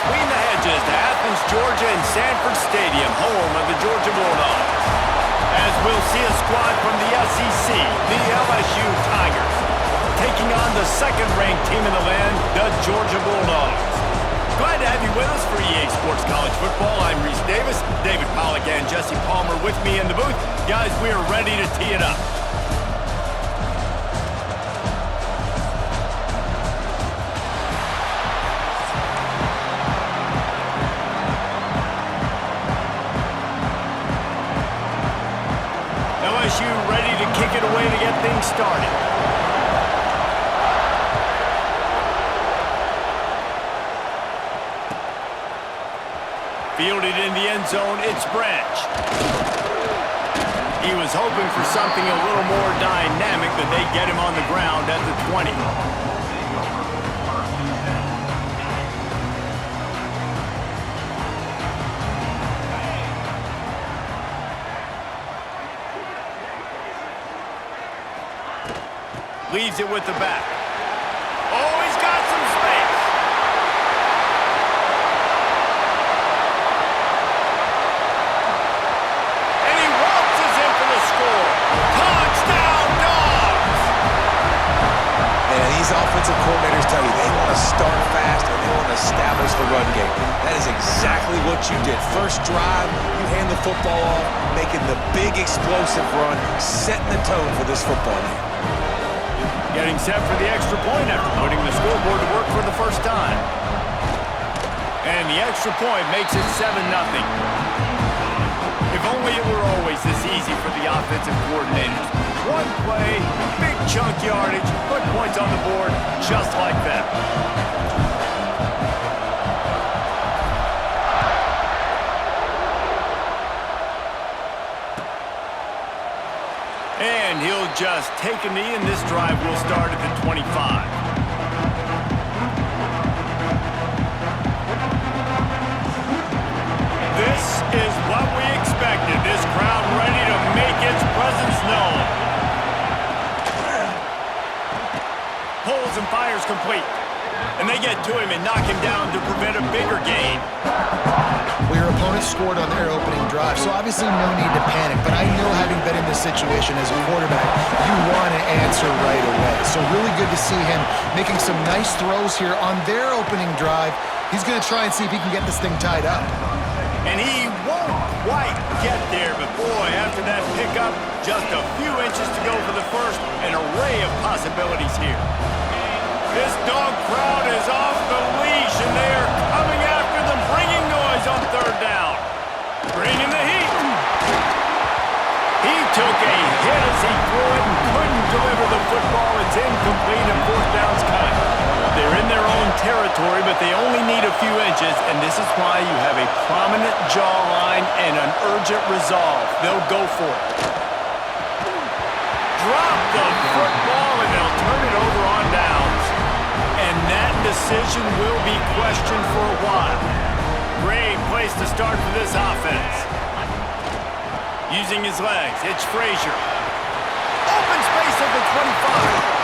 between the hedges to Athens, Georgia and Sanford Stadium, home of the Georgia Bulldogs. As we'll see a squad from the SEC, the LSU Tigers, taking on the second-ranked team in the land, the Georgia Bulldogs. Glad to have you with us for EA Sports College Football. I'm Reese Davis, David Pollack and Jesse Palmer with me in the booth. Guys, we are ready to tee it up. LSU ready to kick it away to get things started. Fielded in the end zone, it's Branch. He was hoping for something a little more dynamic, but they get him on the ground at the 20. Leaves it with the back. Oh, he's got some space. And he waltzes in for the score. Touchdown, Dogs! And these offensive coordinators tell you they want to start fast and they want to establish the run game. That is exactly what you did. First drive, you hand the football off, making the big explosive run, setting the tone for this football game. Getting set for the extra point after putting the scoreboard to work for the first time. And the extra point makes it 7-0. If only it were always this easy for the offensive coordinators. One play, big chunk yardage, put points on the board just like that. And he'll just take a knee, and this drive will start at the 25. This is what we expected. This crowd ready to make its presence known. Pulls and fires complete. And they get to him and knock him down to prevent a bigger gain. Well, your opponent scored on their opening drive, so obviously no need to panic. But I know, having been in this situation as a quarterback, you want to answer right away. So really good to see him making some nice throws here on their opening drive. He's going to try and see if he can get this thing tied up. And he won't quite get there, but boy, after that pickup, just a few inches to go for the first. An array of possibilities here. This dog crowd is off the leash, and they are coming after them, bringing noise on third down. Bringing the heat. He took a hit as he threw it and couldn't deliver the football. It's incomplete and fourth down's cut. They're in their own territory, but they only need a few inches, and this is why you have a prominent jawline and an urgent resolve. They'll go for it. Drop the football, and they'll turn it over on downs. And that decision will be questioned for a while. Great place to start for this offense. Using his legs, it's Frazier. Open space at the 25.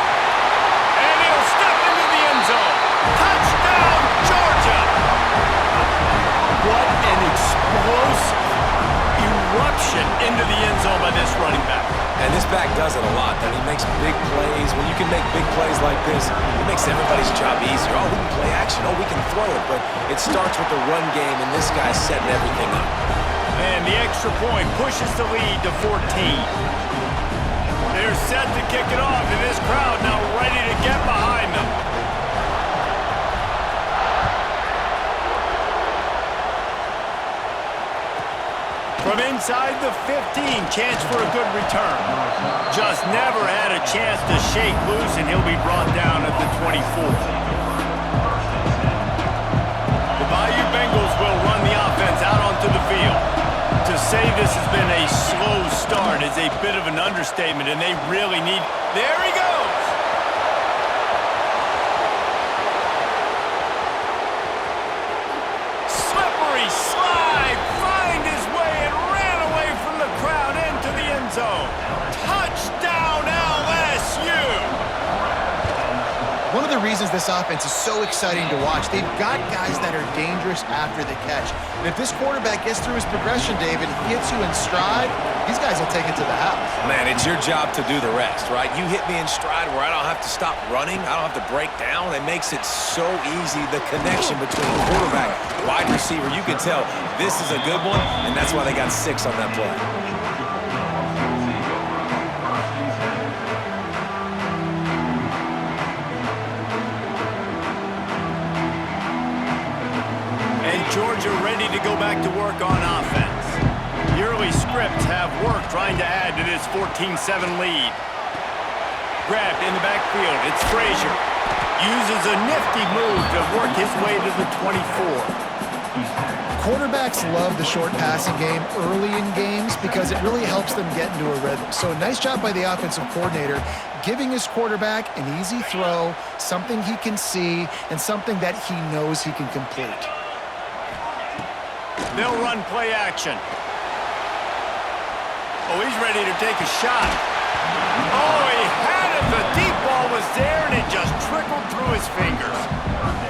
And he'll step into the end zone. Touchdown, Georgia! What an explosive eruption into the end zone by this running back. And this back does it a lot. That he makes big plays. When you can make big plays like this, it makes everybody's job easier. Oh, we can play action. Oh, we can throw it. But it starts with the run game, and this guy's setting everything up. And the extra point pushes the lead to 14. They're set to kick it off, and this crowd now ready to get behind them. From inside the 15, chance for a good return. Just never had a chance to shake loose, and he'll be brought down at the 24. The Bayou Bengals will run the offense out onto the field. To say this has been a slow start is a bit of an understatement, and they really need... There he goes! Slippery slide, find his way and ran away from the crowd into the end zone. Touchdown, LSU! One of the reasons reasons this offense is so exciting to watch. They've got guys that are dangerous after the catch. And if this quarterback gets through his progression, David, hits you in stride, these guys will take it to the house. Man, it's your job to do the rest, right? You hit me in stride where I don't have to stop running. I don't have to break down. It makes it so easy, the connection between quarterback, wide receiver. You can tell this is a good one, and that's why they got 6 on that play. Georgia ready to go back to work on offense. The early scripts have worked trying to add to this 14-7 lead. Grabbed in the backfield, it's Frazier. Uses a nifty move to work his way to the 24. Quarterbacks love the short passing game early in games because it really helps them get into a rhythm. So nice job by the offensive coordinator giving his quarterback an easy throw, something he can see, and something that he knows he can complete. They'll run play action. Oh, he's ready to take a shot. Oh, he had it. The deep ball was there, and it just trickled through his fingers.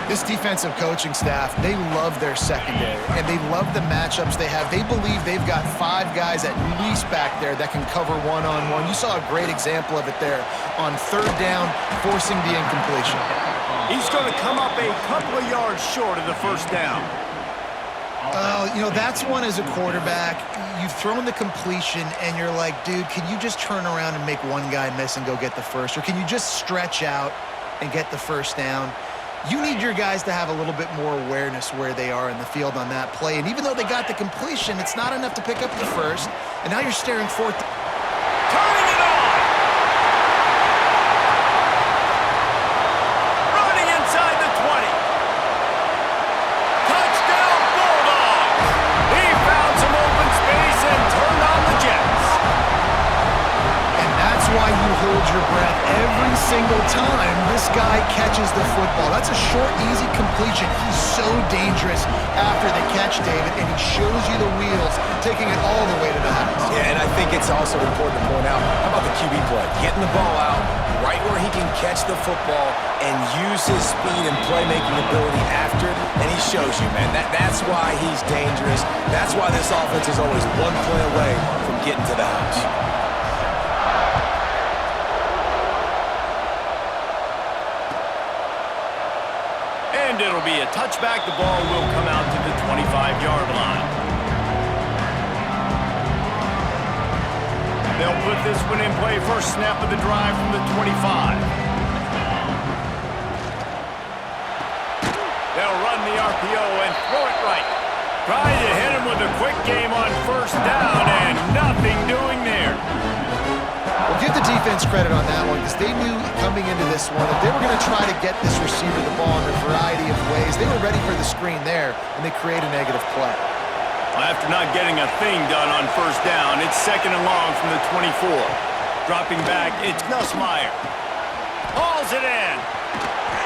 This defensive coaching staff, they love their secondary, and they love the matchups they have. They believe they've got 5 guys at least back there that can cover one-on-one. You saw a great example of it there on 3rd down, forcing the incompletion. He's going to come up a couple of yards short of the first down. You know, that's one as a quarterback. You've thrown the completion, and you're like, dude, can you just turn around and make one guy miss and go get the first? Or can you just stretch out and get the first down? You need your guys to have a little bit more awareness where they are in the field on that play. And even though they got the completion, it's not enough to pick up the first. And now you're staring 4th. Turning it on! Running inside the 20. Touchdown Bulldogs! He found some open space and turned on the Jets. And that's why you hold your breath every single time this guy catches the football. That's a short, easy completion. He's so dangerous after the catch, David, and he shows you the wheels, taking it all the way to the house. Yeah, and I think it's also important to point out, how about the QB play? Getting the ball out right where he can catch the football and use his speed and playmaking ability after it, and he shows you, man. That's why he's dangerous. That's why this offense is always one play away from getting to the house. And it'll be a touchback. The ball will come out to the 25-yard line. They'll put this one in play. First snap of the drive from the 25. They'll run the RPO and throw it right. Try to hit him with a quick game on first down, and nothing doing there. Well, give the defense credit on that one because they knew coming into this one that they were going to try to get this receiver the ball in a variety of ways. They were ready for the screen there, and they create a negative play. After not getting a thing done on first down, it's 2nd and long from the 24. Dropping back, it's Nussmeier. Hauls it in.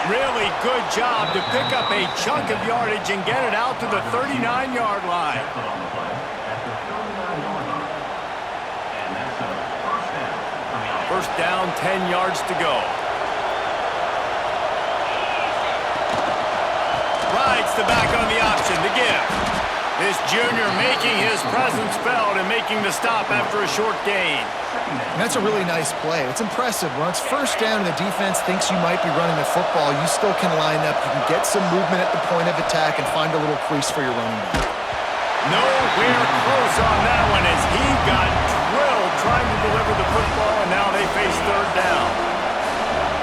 Really good job to pick up a chunk of yardage and get it out to the 39-yard line. First down, 10 yards to go. Rides the back on the option to give. This junior making his presence felt and making the stop after a short gain. And that's a really nice play. It's impressive. When it's first down and the defense thinks you might be running the football, you still can line up. You can get some movement at the point of attack and find a little crease for your running back. Nowhere close on that one as he got drilled trying to deliver the football, and now they face 3rd down.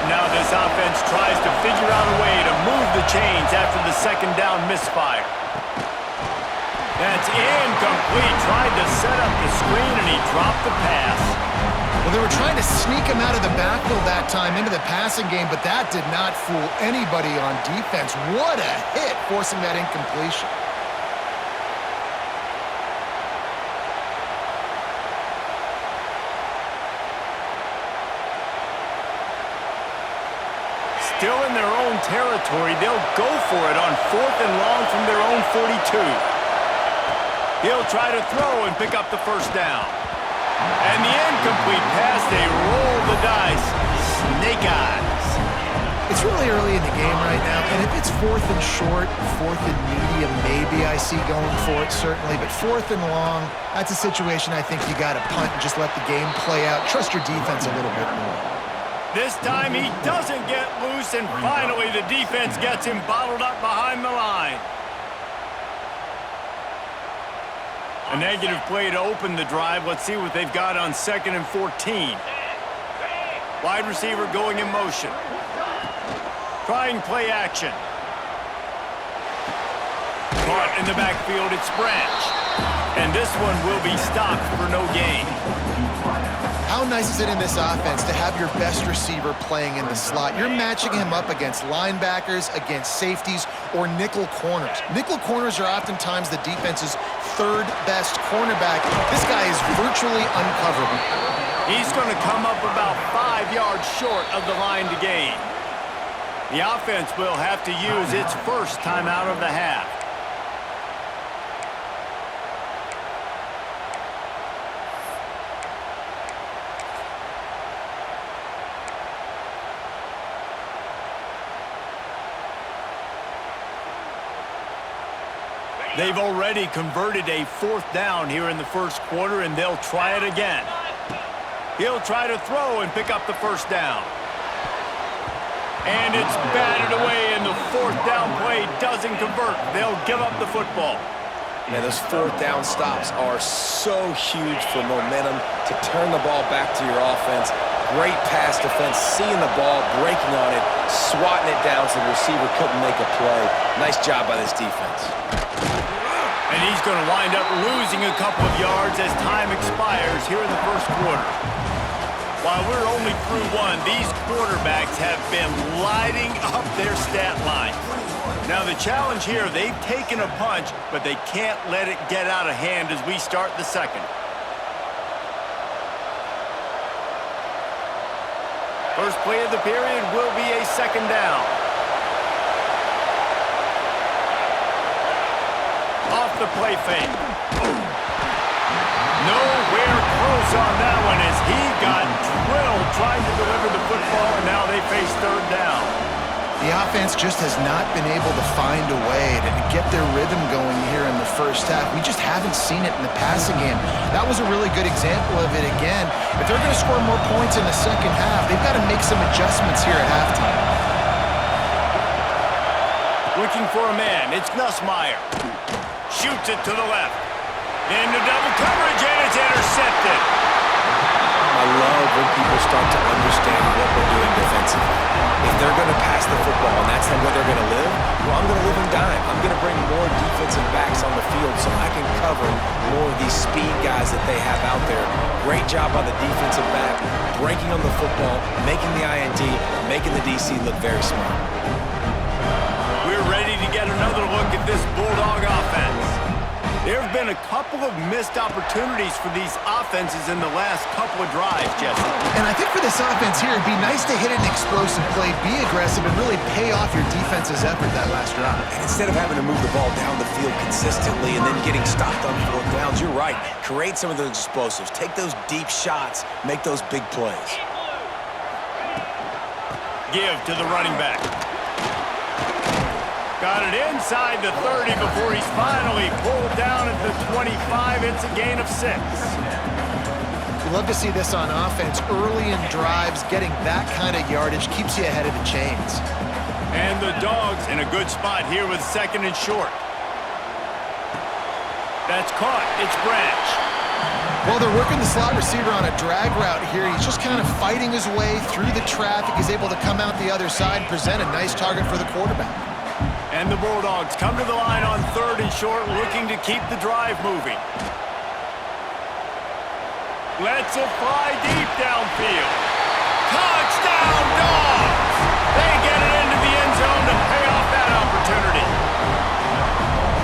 Now this offense tries to figure out a way to move the chains after the 2nd down misfire. That's incomplete. Tried to set up the screen, and he dropped the pass. Well, they were trying to sneak him out of the backfield that time into the passing game, but that did not fool anybody on defense. What a hit, forcing that incompletion. Still in their own territory, they'll go for it on 4th and long from their own 42. He'll try to throw and pick up the first down. And the incomplete pass, they roll the dice. Snake eyes. It's really early in the game right now, and if it's 4th and short, 4th and medium, maybe I see going for it, certainly. But 4th and long, that's a situation I think you got to punt and just let the game play out. Trust your defense a little bit more. This time he doesn't get loose, and finally the defense gets him bottled up behind the line. A negative play to open the drive. Let's see what they've got on 2nd and 14. Wide receiver going in motion. Trying play action. Caught in the backfield, it's Branch. And this one will be stopped for no gain. How nice is it in this offense to have your best receiver playing in the slot? You're matching him up against linebackers, against safeties, or nickel corners. Nickel corners are oftentimes the defense's 3rd best cornerback. This guy is virtually uncoverable. He's going to come up about 5 yards short of the line to gain. The offense will have to use its first timeout of the half. They've already converted a 4th down here in the first quarter, and they'll try it again. He'll try to throw and pick up the first down. And it's batted away, and the 4th down play doesn't convert. They'll give up the football. Man, those 4th down stops are so huge for momentum to turn the ball back to your offense. Great pass defense, seeing the ball, breaking on it, swatting it down so the receiver couldn't make a play. Nice job by this defense. And he's going to wind up losing a couple of yards as time expires here in the first quarter. While we're only through one, these quarterbacks have been lighting up their stat line. Now the challenge here, they've taken a punch, but they can't let it get out of hand as we start the second. First play of the period will be a 2nd down. Off the play fake. Nowhere close on that one as he got drilled trying to deliver the football, and now they face 3rd down. The offense just has not been able to find a way to get their rhythm going here in the first half. We just haven't seen it in the passing game. That was a really good example of it again. If they're going to score more points in the second half, they've got to make some adjustments here at halftime. Looking for a man, it's Nussmeier. Shoots it to the left. Into double coverage, and it's intercepted. I love when people start to understand what we're doing defensively. If they're going to pass the football and that's where they're going to live, well, I'm going to live in dime. I'm going to bring more defensive backs on the field so I can cover more of these speed guys that they have out there. Great job by the defensive back, breaking on the football, making the INT, making the DC look very smart. We're ready to get another look at this Bulldog offense. There have been a couple of missed opportunities for these offenses in the last couple of drives, Jesse. And I think for this offense here, it'd be nice to hit an explosive play, be aggressive, and really pay off your defense's effort that last drive. And instead of having to move the ball down the field consistently and then getting stopped on 4th downs, you're right. Create some of those explosives. Take those deep shots. Make those big plays. Give to the running back. Got it inside the 30 before he's finally pulled down at the 25. It's a gain of 6. We love to see this on offense. Early in drives, getting that kind of yardage keeps you ahead of the chains. And the Dogs in a good spot here with 2nd and short. That's caught. It's Branch. Well, they're working the slot receiver on a drag route here. He's just kind of fighting his way through the traffic. He's able to come out the other side and present a nice target for the quarterback. And the Bulldogs come to the line on 3rd and short, looking to keep the drive moving. Lets it fly deep downfield. Touchdown, Dogs! They get it into the end zone to pay off that opportunity.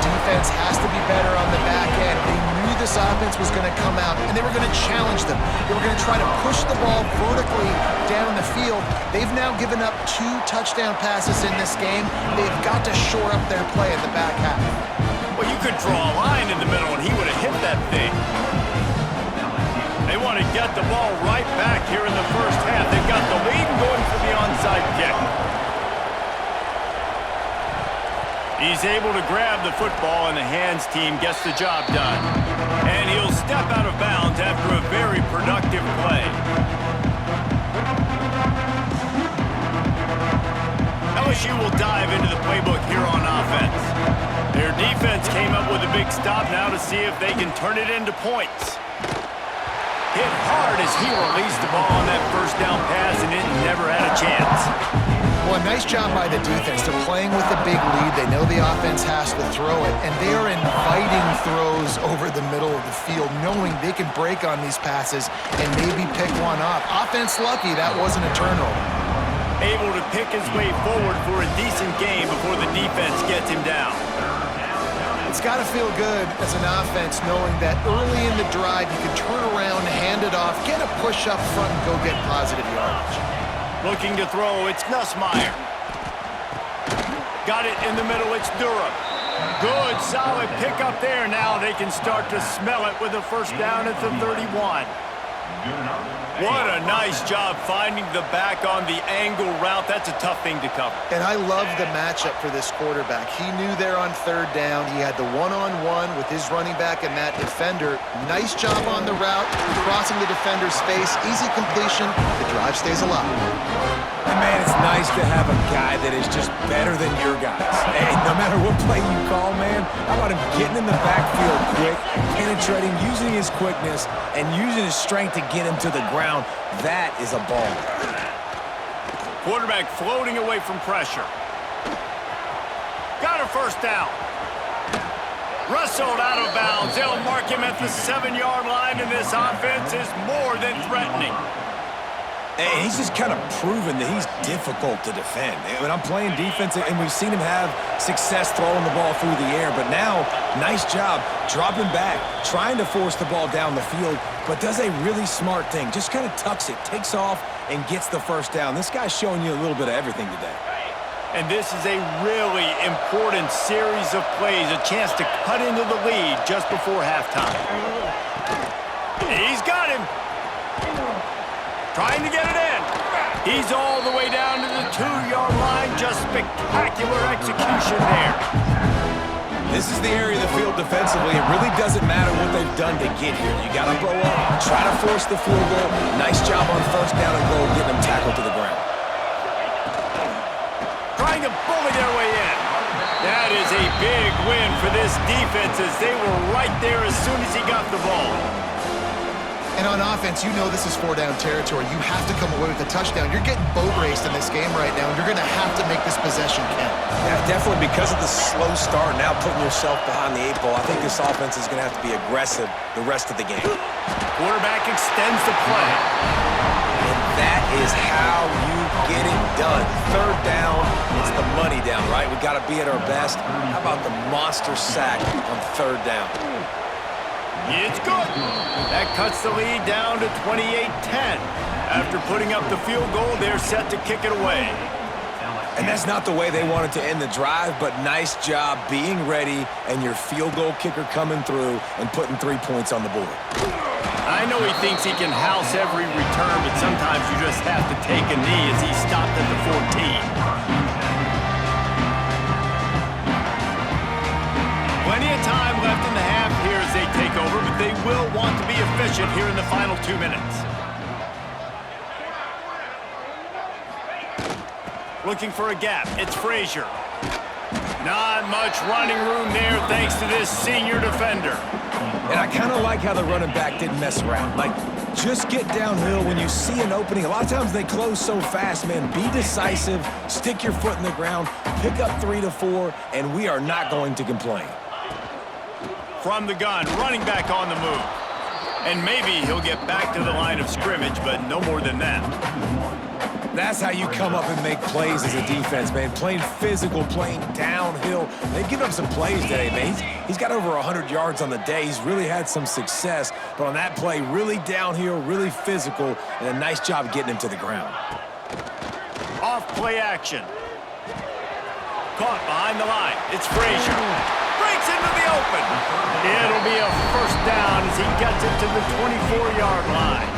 Defense has to be better on the back end. They knew this offense was going to come out, and they were going to challenge them. They were going to try to push the ball vertically down the field. They've now given up 2 touchdown passes in this game. They've got to shore up their play in the back half. Well, you could draw a line in the middle, and he would have hit that thing. They want to get the ball right back here in the first half. They've got the lead and going for the onside kick. He's able to grab the football, and the hands team gets the job done. And he'll step out of bounds after a very productive play. LSU will dive into the playbook here on offense. Their defense came up with a big stop now to see if they can turn it into points. Hit hard as he released the ball on that first down pass, and it never had a chance. Well, nice job by the defense. They're playing with a big lead. They know the offense has to throw it, and they are inviting throws over the middle of the field, knowing they can break on these passes and maybe pick one off. Offense lucky that wasn't a turnover. Able to pick his way forward for a decent game before the defense gets him down. It's got to feel good as an offense knowing that early in the drive you can turn around, hand it off, get a push up front, and go get positive yardage. Looking to throw, it's Nussmeier. Got it in the middle, it's Durham. Good, solid pickup there. Now they can start to smell it with a first down at the 31. What a nice job finding the back on the angle route. That's a tough thing to cover. And I love the matchup for this quarterback. He knew there on third down. He had the one-on-one with his running back and that defender. Nice job on the route, crossing the defender's face. Easy completion. The drive stays alive. And man, it's nice to have a guy that is just better than your guys. And no matter what play you call, man, how about him getting in the backfield quick, penetrating, using his quickness, and using his strength to get him to the ground. That is a ball. Quarterback floating away from pressure. Got a first down. Rustled out of bounds. They'll mark him at the 7-yard line, and this offense is more than threatening. And he's just kind of proven that he's difficult to defend. When I'm playing defense, and we've seen him have success throwing the ball through the air, but now, nice job dropping back, trying to force the ball down the field, but does a really smart thing. Just kind of tucks it, takes off, and gets the first down. This guy's showing you a little bit of everything today. And this is a really important series of plays, a chance to cut into the lead just before halftime. He's got him. Trying to get it in. He's all the way down to the 2-yard line. Just spectacular execution there. This is the area of the field defensively. It really doesn't matter what they've done to get here. You got to blow up, try to force the field goal. Nice job on first down and goal, getting them tackled to the ground. Trying to bully their way in. That is a big win for this defense as they were right there as soon as he got the ball. And on offense, you know this is 4-down territory. You have to come away with a touchdown. You're getting boat raced in this game right now, and you're going to have to make this possession count. Yeah, definitely because of the slow start, now putting yourself behind the 8 ball. I think this offense is going to have to be aggressive the rest of the game. Quarterback extends the play. And that is how you get it done. Third down, it's the money down, right? We got to be at our best. How about the monster sack on third down? It's good. That cuts the lead down to 28-10. After putting up the field goal, they're set to kick it away. And that's not the way they wanted to end the drive, but nice job being ready and your field goal kicker coming through and putting 3 points on the board. I know he thinks he can house every return, but sometimes you just have to take a knee as he stopped at the 14. Plenty of time left in the half here as they take over, but they will want to be efficient here in the final 2 minutes. Looking for a gap. It's Frazier. Not much running room there thanks to this senior defender. And I kind of like how the running back didn't mess around. Like, just get downhill when you see an opening. A lot of times they close so fast, man. Be decisive, stick your foot in the ground, pick up 3 to 4, and we are not going to complain. From the gun, running back on the move. And maybe he'll get back to the line of scrimmage, but no more than that. That's how you come up and make plays as a defense, man. Playing physical, playing downhill. They've given up some plays today, man. He's got over 100 yards on the day. He's really had some success. But on that play, really downhill, really physical, and a nice job getting him to the ground. Off play action. Caught behind the line. It's Frazier. Breaks into the open. It'll be a first down as he gets it to the 24-yard line.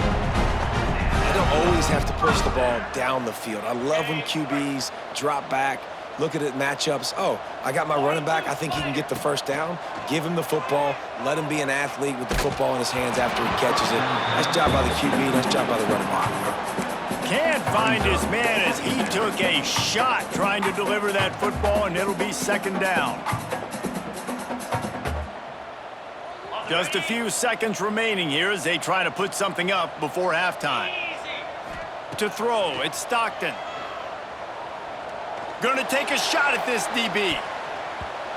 I don't always have to push the ball down the field. I love when QBs drop back, look at it matchups. Oh, I got my running back. I think he can get the first down. Give him the football. Let him be an athlete with the football in his hands after he catches it. Nice job by the QB. Nice job by the running back. Can't find his man as he took a shot trying to deliver that football, and it'll be second down. Just a few seconds remaining here as they try to put something up before halftime. To throw, it's Stockton. Gonna take a shot at this DB.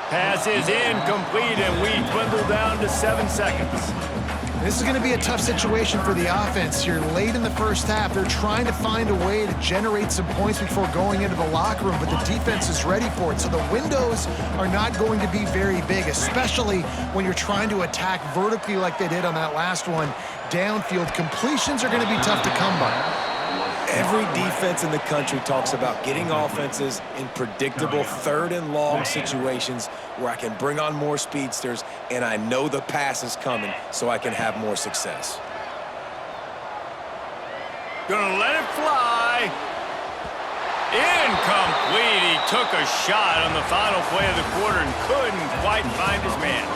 Pass is incomplete, and we dwindle down to 7 seconds. This is going to be a tough situation for the offense here. Late in the first half, they're trying to find a way to generate some points before going into the locker room, but the defense is ready for it. So the windows are not going to be very big, especially when you're trying to attack vertically like they did on that last one. Downfield completions are going to be tough to come by. Every defense in the country talks about getting offenses in predictable third and long situations where I can bring on more speedsters and I know the pass is coming so I can have more success. Gonna let it fly. Incomplete. He took a shot on the final play of the quarter and couldn't quite find his man.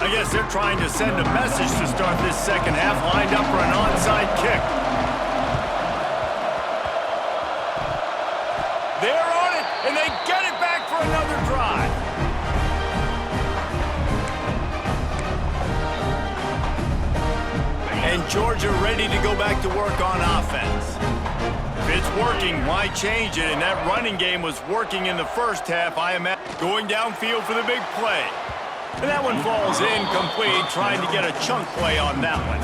I guess they're trying to send a message to start this second half, lined up for an onside kick. They're on it, and they get it back for another drive. And Georgia ready to go back to work on offense. If it's working, why change it? And that running game was working in the first half. I am going downfield for the big play. And that one falls incomplete, trying to get a chunk play on that one.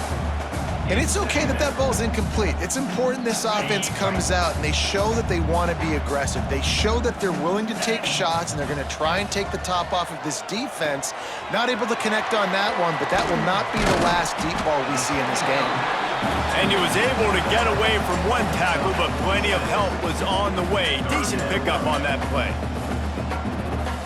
And it's okay that that ball's incomplete. It's important this offense comes out and they show that they want to be aggressive. They show that they're willing to take shots and they're going to try and take the top off of this defense. Not able to connect on that one, but that will not be the last deep ball we see in this game. And he was able to get away from one tackle, but plenty of help was on the way. Decent pickup on that play.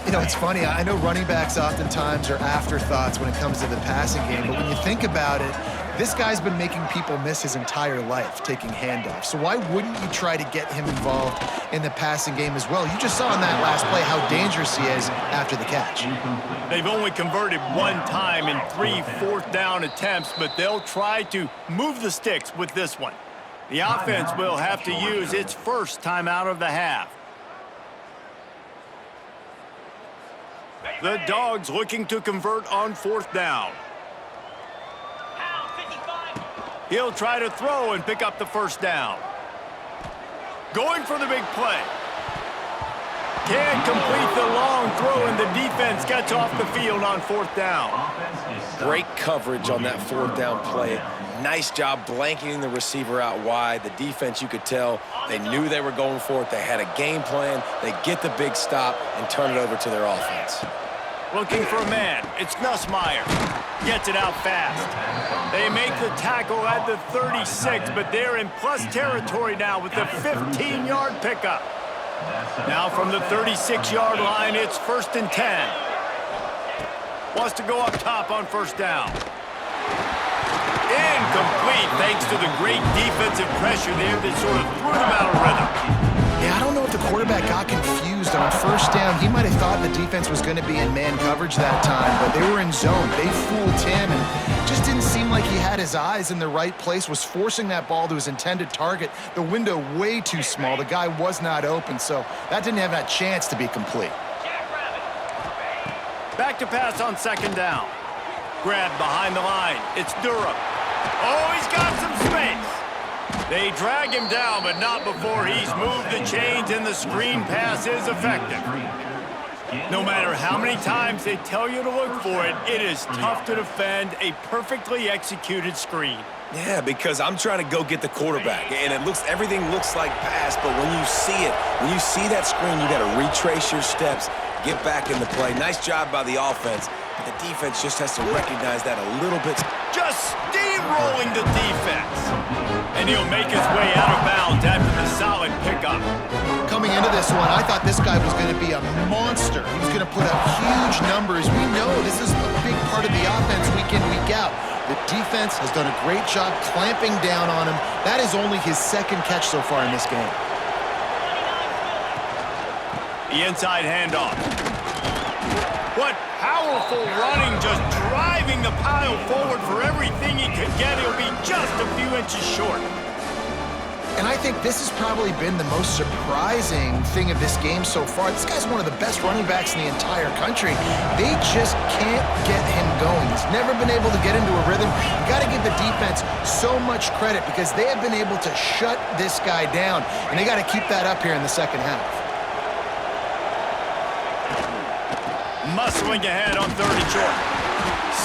You know, it's funny. I know running backs oftentimes are afterthoughts when it comes to the passing game, but when you think about it, this guy's been making people miss his entire life taking handoffs. So why wouldn't you try to get him involved in the passing game as well? You just saw in that last play how dangerous he is after the catch. They've only converted one time in 3 fourth-down attempts, but they'll try to move the sticks with this one. The offense will have to use its first time out of the half. The Dogs looking to convert on 4th down. He'll try to throw and pick up the first down. Going for the big play. Can't complete the long throw, and the defense gets off the field on 4th down. Great coverage on that 4th down play. Nice job blanketing the receiver out wide. The defense, you could tell, they knew they were going for it. They had a game plan. They get the big stop and turn it over to their offense. Looking for a man. It's Nussmeier. Gets it out fast. They make the tackle at the 36, but they're in plus territory now with the 15-yard pickup. Now from the 36-yard line, it's 1st and 10. Wants to go up top on 1st down. Incomplete thanks to the great defensive pressure there that sort of threw them out of rhythm. Yeah, I don't know if the quarterback got confused on 1st down. He might have thought the defense was going to be in man coverage that time, but they were in zone. They fooled him and just didn't seem like he had his eyes in the right place, was forcing that ball to his intended target. The window way too small. The guy was not open, so that didn't have that chance to be complete. Back to pass on 2nd down. Grab behind the line. It's Durham. Oh, he's got some space. They drag him down, but not before he's moved the chains, and the screen pass is effective. No matter how many times they tell you to look for it, it is tough to defend a perfectly executed screen. Yeah, because I'm trying to go get the quarterback, and everything looks like pass, but when you see it, when you see that screen, you got to retrace your steps, get back in the play. Nice job by the offense, The defense just has to recognize that a little bit. Just steamrolling the defense. And he'll make his way out of bounds after the solid pickup. Coming into this one, I thought this guy was going to be a monster. He was going to put up huge numbers. We know this is a big part of the offense week in, week out. The defense has done a great job clamping down on him. That is only his second catch so far in this game. The inside handoff. What powerful running, just driving the pile forward for everything he could get. He'll be just a few inches short. And I think this has probably been the most surprising thing of this game so far. This guy's one of the best running backs in the entire country. They just can't get him going. He's never been able to get into a rhythm. You got to give the defense so much credit because they have been able to shut this guy down, and they got to keep that up here in the second half. Muscling ahead on 3rd and short.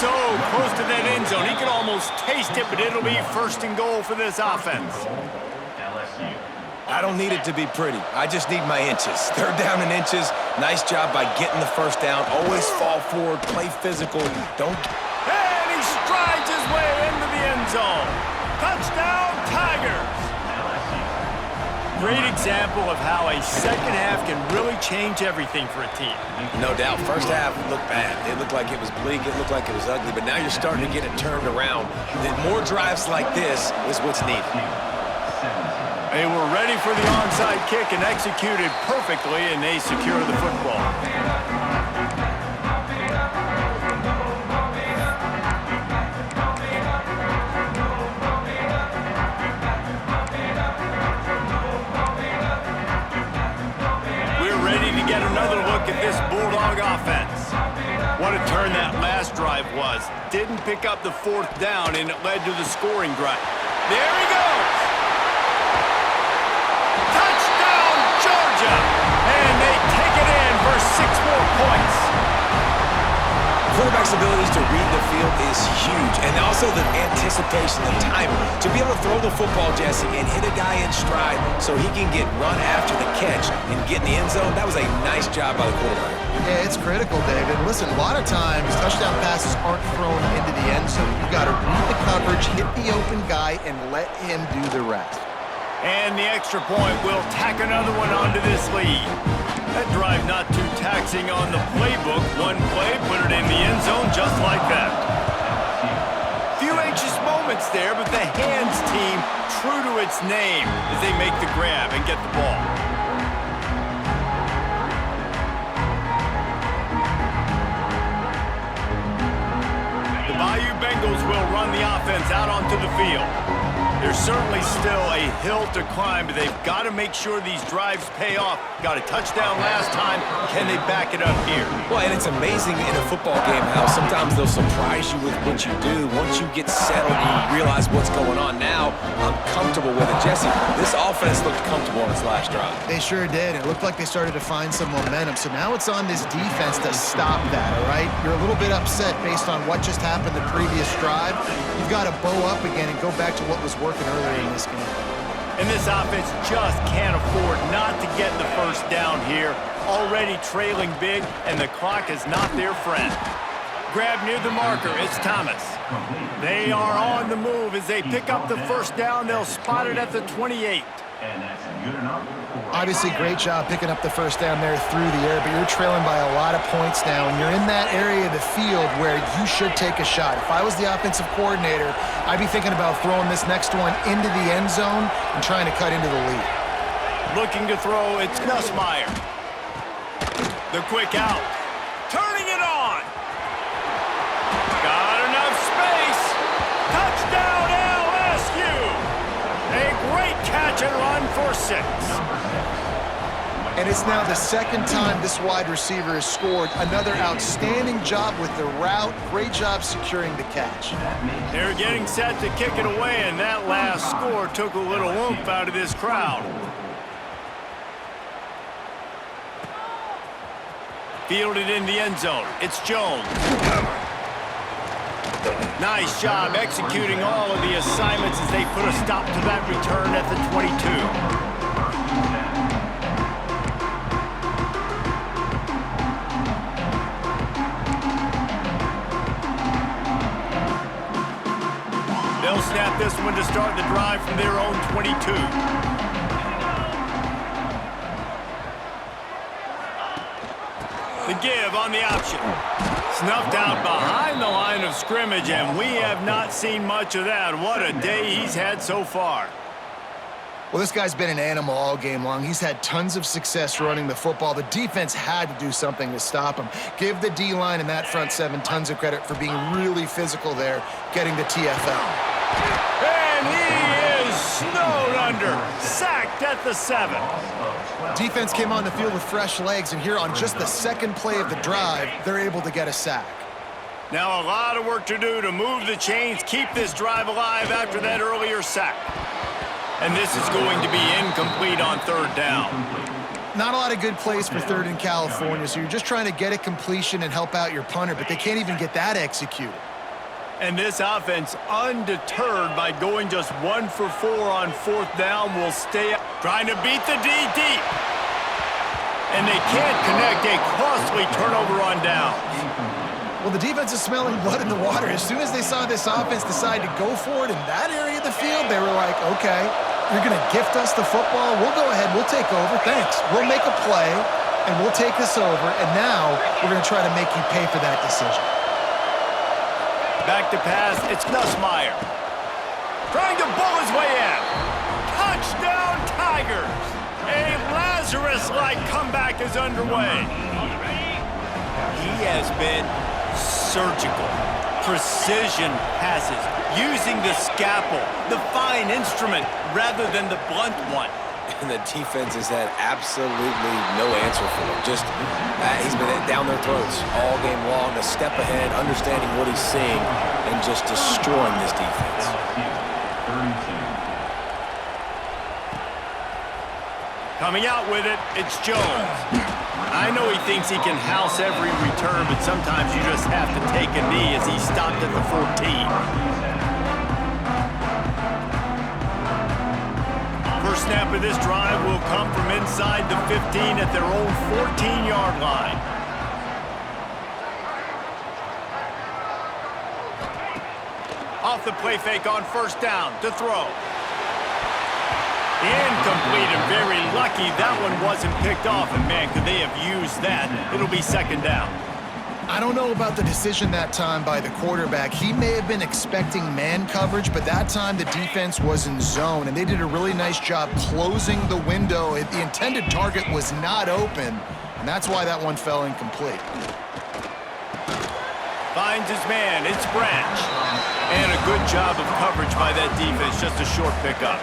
So close to that end zone. He could almost taste it, but it'll be 1st and goal for this offense. I don't need it to be pretty. I just need my inches. 3rd down in inches. Nice job by getting the 1st down. Always fall forward, play physical. Don't. And he strides his way into the end zone. Touchdown, Tigers. Great example of how a second half can really change everything for a team. No doubt. First half looked bad. It looked like it was bleak. It looked like it was ugly. But now you're starting to get it turned around. Then more drives like this is what's needed. They were ready for the onside kick and executed perfectly, and they secure the football. We're ready to get another look at this Bulldog offense. What a turn that last drive was. Didn't pick up the 4th down, and it led to the scoring drive. There he goes! And they take it in for 6 more points. Quarterback's abilities to read the field is huge, and also the anticipation, the timing. To be able to throw the football, Jesse, and hit a guy in stride so he can get run after the catch and get in the end zone, that was a nice job by the quarterback. Yeah, it's critical, David. Listen, a lot of times touchdown passes aren't thrown into the end zone. You've got to read the coverage, hit the open guy, and let him do the rest. And the extra point will tack another one onto this lead. That drive not too taxing on the playbook. One play, put it in the end zone just like that. Few anxious moments there, but the hands team true to its name as they make the grab and get the ball. The Bayou Bengals will run the offense out onto the field. There's certainly still a hill to climb, but they've got to make sure these drives pay off. Got a touchdown last time. Can they back it up here? Well, and it's amazing in a football game how sometimes they'll surprise you with what you do. Once you get settled, you realize what's going on. Now, I'm comfortable with it. Jesse, this offense looked comfortable on its last drive. They sure did. It looked like they started to find some momentum. So now it's on this defense to stop that, all right? You're a little bit upset based on what just happened the previous drive. You've got to bow up again and go back to what was working earlier in this game. And this offense just can't afford not to get the 1st down here. Already trailing big, and the clock is not their friend. Grab near the marker, it's Thomas. They are on the move as they pick up the 1st down. They'll spot it at the 28. Obviously, great job picking up the 1st down there through the air, but you're trailing by a lot of points now, and you're in that area of the field where you should take a shot. If I was the offensive coordinator, I'd be thinking about throwing this next one into the end zone and trying to cut into the lead. Looking to throw, it's Nussmeier. The quick out. Turning it on. Got enough space. Touchdown LSU. A great catch and run for 6. And it's now the 2nd time this wide receiver has scored. Another outstanding job with the route. Great job securing the catch. They're getting set to kick it away, and that last score took a little oomph out of this crowd. Fielded in the end zone. It's Jones. Nice job executing all of the assignments as they put a stop to that return at the 22. They'll snap this one to start the drive from their own 22. The give on the option. Snuffed out behind the line of scrimmage, and we have not seen much of that. What a day he's had so far. Well, this guy's been an animal all game long. He's had tons of success running the football. The defense had to do something to stop him. Give the D-line and that front seven tons of credit for being really physical there, getting the TFL. And he is snowed under, sacked at the 7. Defense came on the field with fresh legs, and here on just the second play of the drive, they're able to get a sack. Now a lot of work to do to move the chains, keep this drive alive after that earlier sack. And this is going to be incomplete on third down. Not a lot of good plays for third in California, so you're just trying to get a completion and help out your punter, but they can't even get that executed. And this offense, undeterred by going just 1 for 4 on fourth down, will stay up, trying to beat the D deep. And they can't connect a costly turnover on downs. Well, the defense is smelling blood in the water. As soon as they saw this offense decide to go for it in that area of the field, they were like, okay, you're going to gift us the football. We'll go ahead. We'll take over. Thanks. We'll make a play, and we'll take this over. And now we're going to try to make you pay for that decision. Back to pass. It's Nussmeier. Trying to bull his way in. Touchdown, Tigers. A Lazarus-like comeback is underway. He has been surgical, precision passes, using the scalpel, the fine instrument, rather than the blunt one. And the defense has had absolutely no answer for him. Just, he's been down their throats all game long, a step ahead, understanding what he's seeing, and just destroying this defense. Coming out with it, it's Jones. I know he thinks he can house every return, but sometimes you just have to take a knee as he stopped at the 14. First snap of this drive will come from inside the 15 at their own 14-yard line. Off the play fake on first down to throw. Incomplete, and very lucky that one wasn't picked off. And man, could they have used that? It'll be second down. I don't know about the decision that time by the quarterback. He may have been expecting man coverage, but that time the defense was in zone, and they did a really nice job closing the window. The intended target was not open, and that's why that one fell incomplete. Finds his man. It's Branch. And a good job of coverage by that defense. Just a short pickup.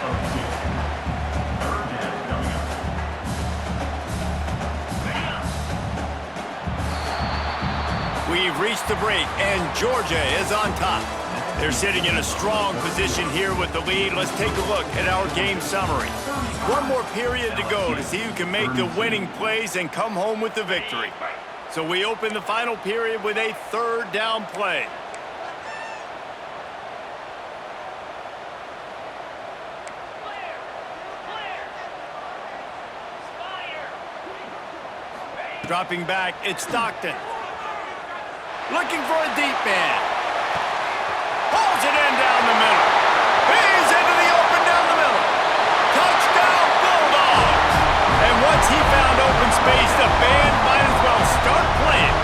We've reached the break, and Georgia is on top. They're sitting in a strong position here with the lead. Let's take a look at our game summary. One more period to go to see who can make the winning plays and come home with the victory. So we open the final period with a third down play. Dropping back, it's Stockton. Looking for a deep man. Pulls it in down the middle. He's into the open down the middle. Touchdown, Bulldogs! And once he found open space, the band might as well start playing.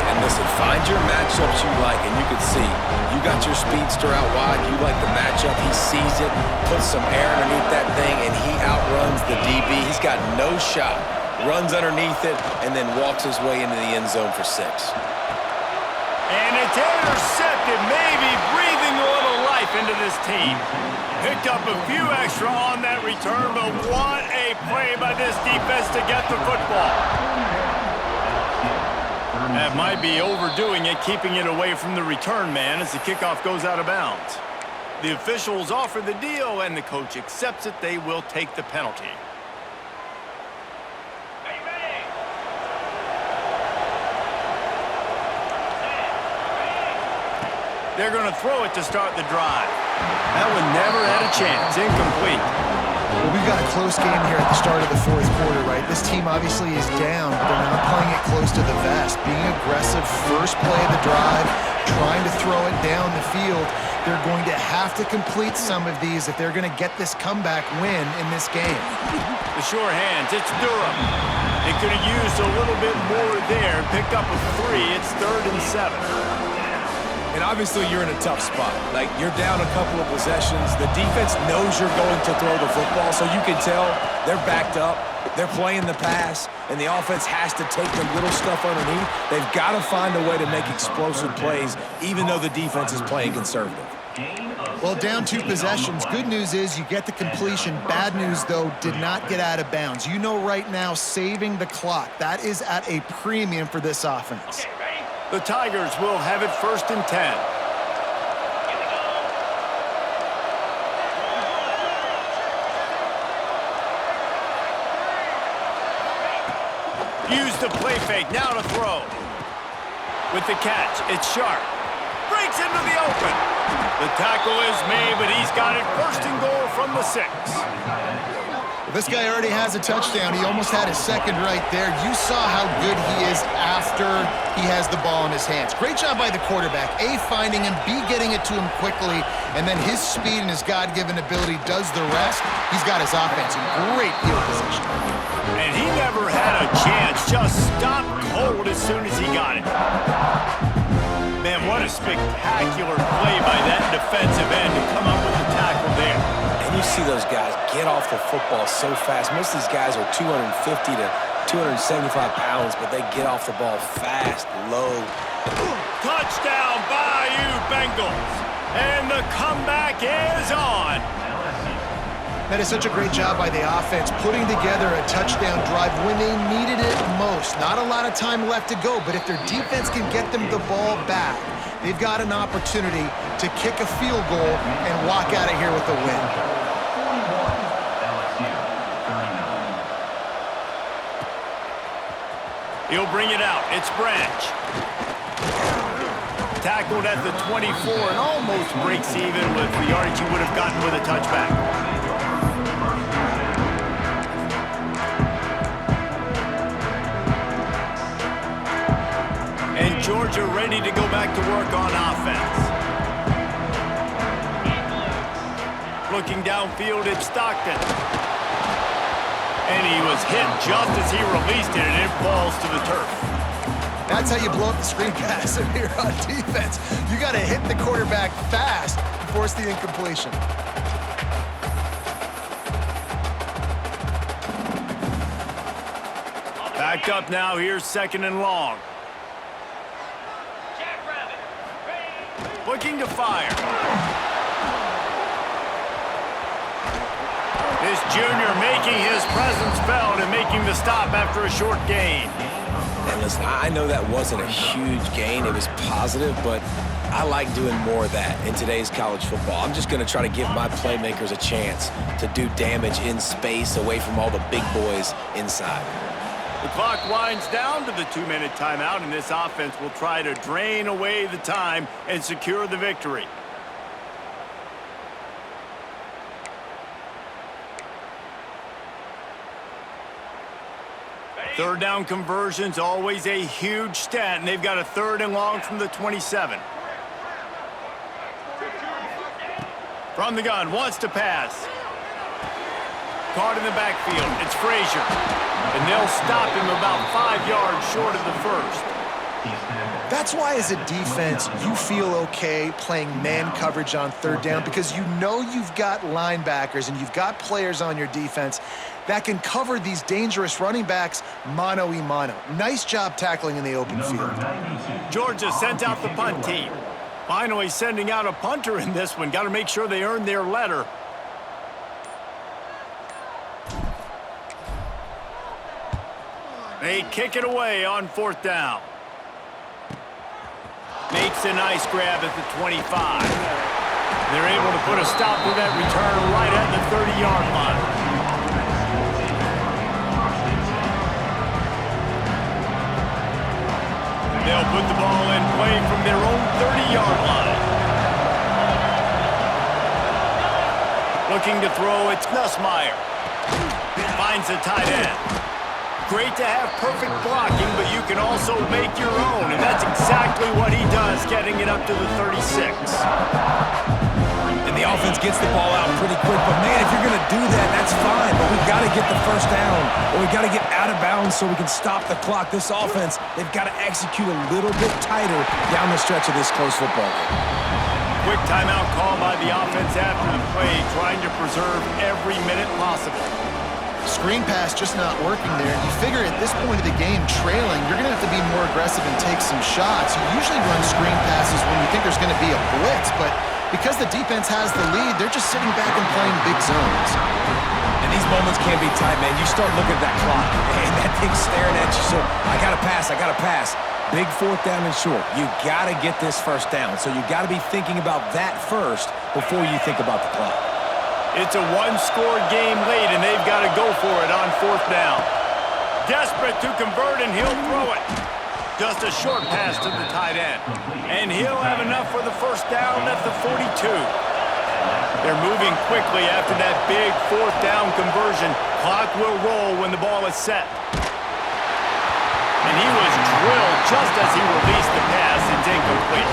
And listen, find your matchups you like, and you can see you got your speedster out wide. You like the matchup. He sees it, puts some air underneath that thing, and he outruns the DB. He's got no shot. Runs underneath it, and then walks his way into the end zone for 6. And it's intercepted, maybe breathing a little life into this team. Picked up a few extra on that return, but what a play by this defense to get the football. That might be overdoing it, keeping it away from the return man as the kickoff goes out of bounds. The officials offer the deal, and the coach accepts it. They will take the penalty. They're going to throw it to start the drive. That one never had a chance. Incomplete. Well, we've got a close game here at the start of the fourth quarter, right? This team obviously is down, but they're not playing it close to the vest. Being aggressive, first play of the drive, trying to throw it down the field. They're going to have to complete some of these if they're going to get this comeback win in this game. The sure hands, it's Durham. They could have used a little bit more there. Picked up a 3. It's 3rd and 7. And obviously you're in a tough spot. Like, you're down a couple of possessions. The defense knows you're going to throw the football, so you can tell they're backed up. They're playing the pass, and the offense has to take the little stuff underneath. They've got to find a way to make explosive plays, even though the defense is playing conservative. Well, down 2 possessions. Good news is you get the completion. Bad news, though, did not get out of bounds. You know right now, saving the clock, that is at a premium for this offense. The Tigers will have it 1st and 10. Use the play fake, now to throw. With the catch, it's Sharp. Breaks into the open. The tackle is made, but he's got it 1st and goal from the 6. This guy already has a touchdown. He almost had his 2nd right there. You saw how good he is after he has the ball in his hands. Great job by the quarterback. A, finding him, B, getting it to him quickly, and then his speed and his God-given ability does the rest. He's got his offense in great field position. And he never had a chance. Just stopped cold as soon as he got it. Man, what a spectacular play by that defensive end to come up with the tackle there. And you see those guys get off the football so fast. Most of these guys are 250 to 275 pounds, but they get off the ball fast, low. Touchdown, Bayou Bengals. And the comeback is on. That is such a great job by the offense, putting together a touchdown drive when they needed it most. Not a lot of time left to go, but if their defense can get them the ball back, they've got an opportunity to kick a field goal and walk out of here with a win. He'll bring it out. It's Branch. Tackled at the 24 and almost breaks even with the yardage he would have gotten with a touchback. And Georgia ready to go back to work on offense. Looking downfield, it's Stockton. And he was hit just as he released it, and it falls to the turf. That's how you blow up the screen pass if you're on defense. You got to hit the quarterback fast and force the incompletion. Backed up now, here's 2nd and long. Looking to fire. This junior making his presence felt and making the stop after a short gain. And listen, I know that wasn't a huge gain. It was positive, but I like doing more of that in today's college football. I'm just going to try to give my playmakers a chance to do damage in space away from all the big boys inside. The clock winds down to the 2-minute timeout, and this offense will try to drain away the time and secure the victory. Third down conversions, always a huge stat, and they've got a 3rd and long from the 27. From the gun, wants to pass. Caught in the backfield, it's Frazier. And they'll stop him about 5 yards short of the 1st. That's why as a defense, you feel okay playing man coverage on 3rd down because you know you've got linebackers and you've got players on your defense that can cover these dangerous running backs mano-a-mano. Nice job tackling in the open field. Georgia sent out the punt team. Finally sending out a punter in this one. Got to make sure they earn their letter. They kick it away on 4th down. Makes a nice grab at the 25. They're able to put a stop to that return right at the 30-yard line. They'll put the ball in play from their own 30-yard line. Looking to throw, it's Nussmeier. Finds the tight end. Great to have perfect blocking, but you can also make your own, and that's exactly what he does, getting it up to the 36. get the first down, or we got to get out of bounds so we can stop the clock. This offense, they've got to execute a little bit tighter down the stretch of this close football game. Quick timeout call by the offense after the play, trying to preserve every minute possible. Screen pass just not working there. You figure at this point of the game, trailing, you're going to have to be more aggressive and take some shots. You usually run screen passes when you think there's going to be a blitz, but because the defense has the lead, they're just sitting back and playing big zones. And these moments can be tight, man. You start looking at that clock, and that thing's staring at you. So I got to pass. Big fourth down and short. You got to get this first down. So you got to be thinking about that first before you think about the clock. It's a one-score game late, and they've got to go for it on fourth down. Desperate to convert, and he'll throw it. Just a short pass to the tight end. And he'll have enough for the first down at the 42. They're moving quickly after that big fourth down conversion. Clock will roll when the ball is set. And he was drilled just as he released the pass. It's incomplete.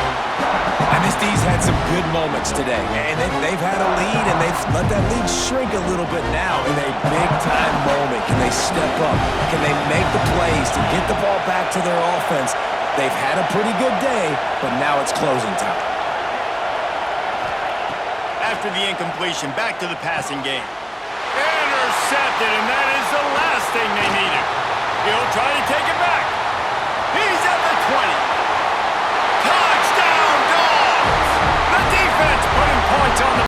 And this D's had some good moments today. And they've had a lead, and they've let that lead shrink a little bit now in a big-time moment. Can they step up? Can they make the plays to get the ball back to their offense? They've had a pretty good day, but now it's closing time. After the incompletion, back to the passing game. Intercepted, and that is the last thing they needed. He'll try to take